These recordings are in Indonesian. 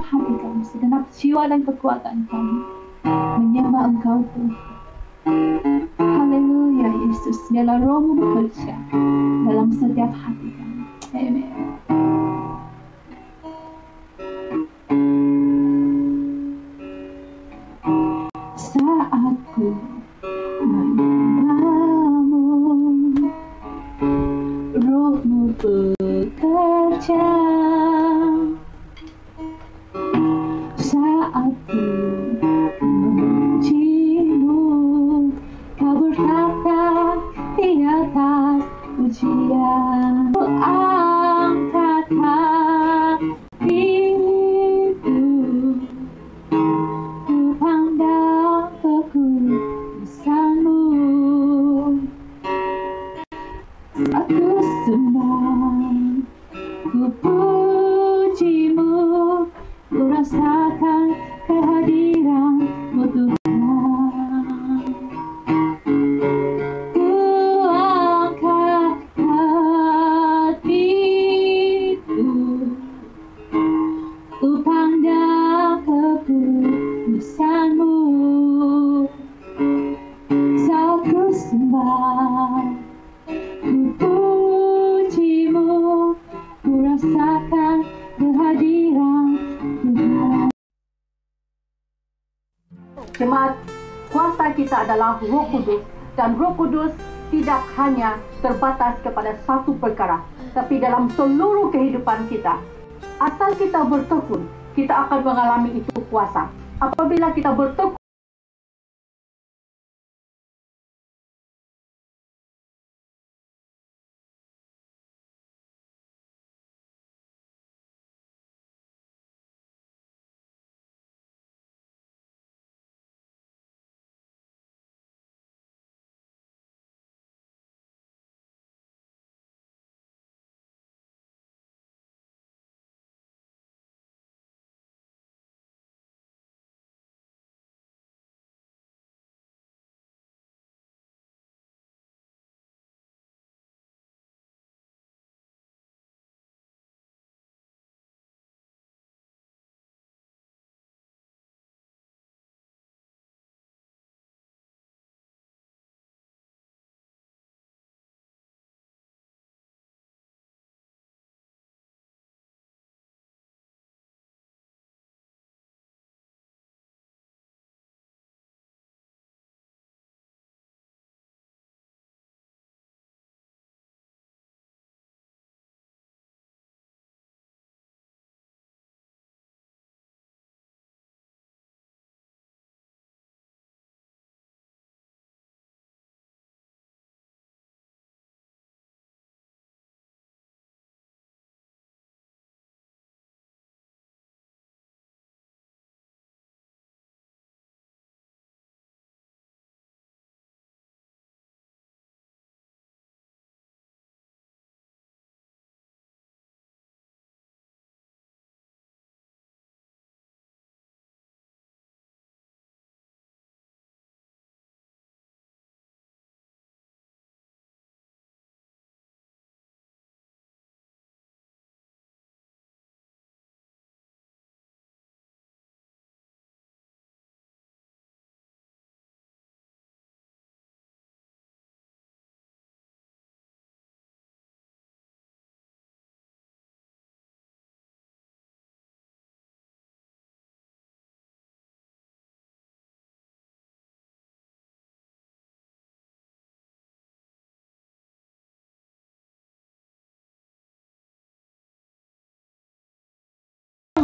hati kami, segenap jiwa dan kekuatan kami menyembah Engkau Tuhan. Haleluya Yesus, biarlah Roh-Mu bekerja dalam setiap hati kami. Amin. Saat ku menyembah-Mu, Roh-Mu bekerja. Saat ku memuji-Mu, Kau berkata di atas pujian. Angkat hatiku, ku pandang kekudusan-Mu. Aku sembah, ku puji-Mu, ku rasakan kehadiran-Mu Tuhan. Ku angkat hatiku, ku pandang kekudusan-Mu. Saat ku sembah, ku puji-Mu, ku rasakan kehadiran Tuhan. Jemaat, kuasa kita adalah Roh Kudus, dan Roh Kudus tidak hanya terbatas kepada satu perkara, tapi dalam seluruh kehidupan kita. Asal kita bertekun, kita akan mengalami itu kuasa. Apabila kita bertekun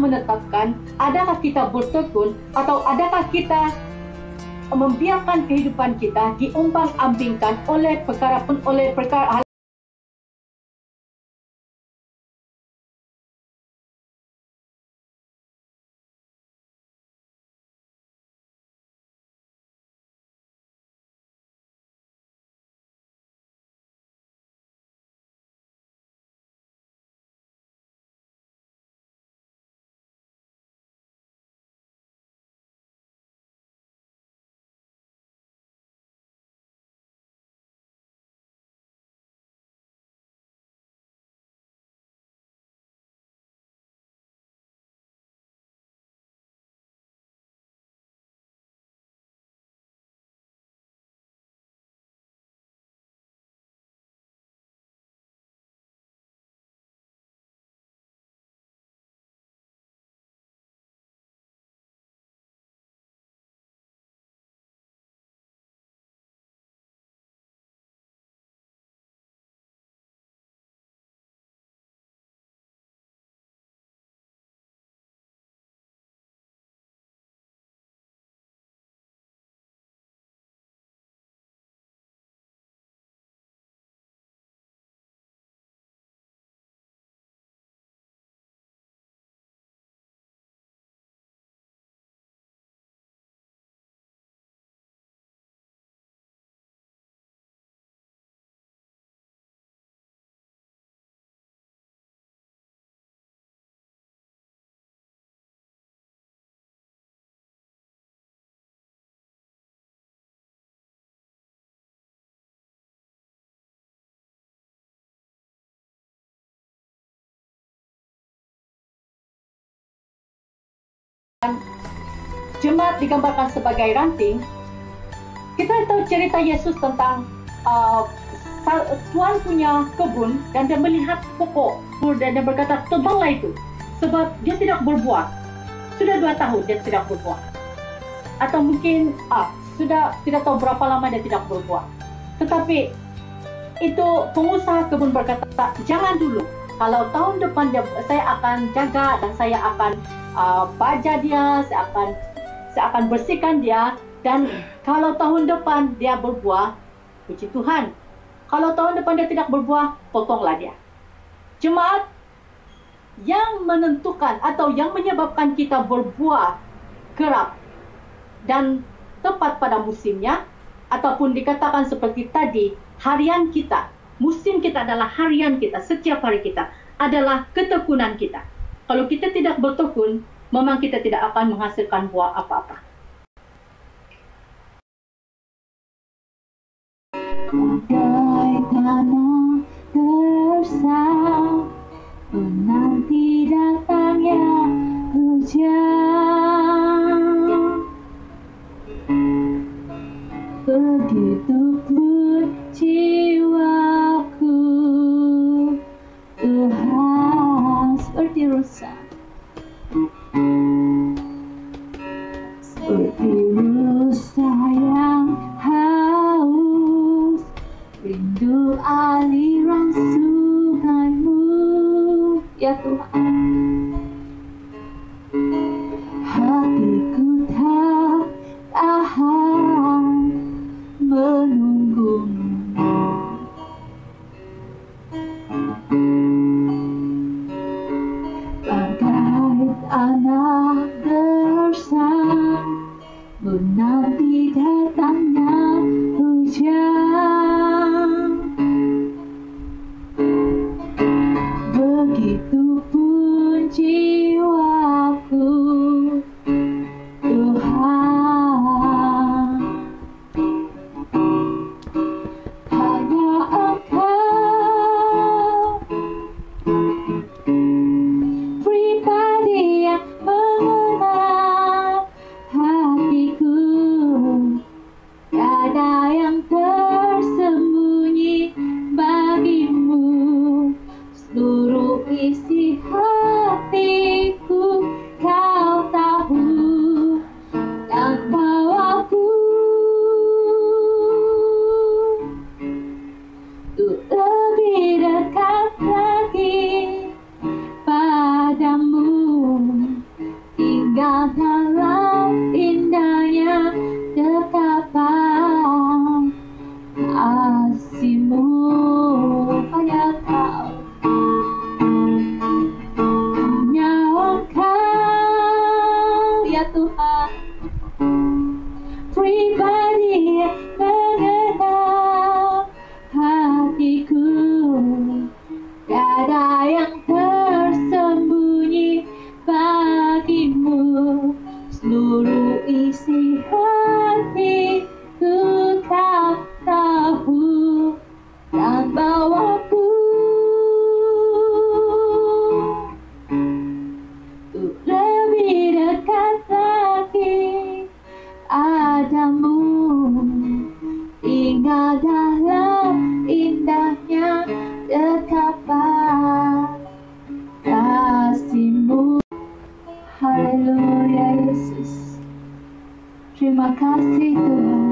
menetapkan adakah kita bertekun atau adakah kita membiarkan kehidupan kita diumbang-ambingkan oleh perkara jemaat digambarkan sebagai ranting, kita tahu cerita Yesus tentang Tuhan punya kebun dan dia melihat pokok dan dia berkata, tebanglah itu, sebab dia tidak berbuah. Sudah 2 tahun dia tidak berbuah. Atau mungkin sudah tidak tahu berapa lama dia tidak berbuah. Tetapi itu pengusaha kebun berkata, jangan dulu. Kalau tahun depan saya akan jaga dan saya akan baja dia, saya akan bersihkan dia. Dan kalau tahun depan dia berbuah, puji Tuhan. Kalau tahun depan dia tidak berbuah, potonglah dia. Jemaat, yang menentukan atau yang menyebabkan kita berbuah kerap dan tepat pada musimnya, ataupun dikatakan seperti tadi, harian kita, musim kita adalah harian kita, setiap hari kita adalah ketekunan kita. Kalau kita tidak bertekun, memang kita tidak akan menghasilkan buah apa-apa. Bagai tanah gersang menanti datangnya hujan, begitu pun jiwaku, Tuhan, seperti rusa, seperti rusa yang haus, rindu aliran sungai-Mu, ya Tuhan. Hatiku tak tahan menunggu-Mu. Bagai tanah gersang menanti datangnya hujan, begitupun jiwaku, Tuhan. Hanya Engkau pribadi yang mengenal hatiku, tiada yang tersembunyi bagi-Mu. Seluruh isi hatiku Kau tahu dan bawaku untuk lebih dekat lagi padamu, tinggal dalam indahnya dekapan kasih-Mu. Hanya Kau, hanya Engkau, ya Tuhan, pribadi yang mengenal hatiku, tiada yang tersembunyi bagi-Mu. Seluruh isi hatiku Kau tahu dan bawaku untuk lebih dekat lagi padamu, tinggal dalam indahnya dekapan kasih-Mu. Haleluya Yesus, terima kasih Tuhan.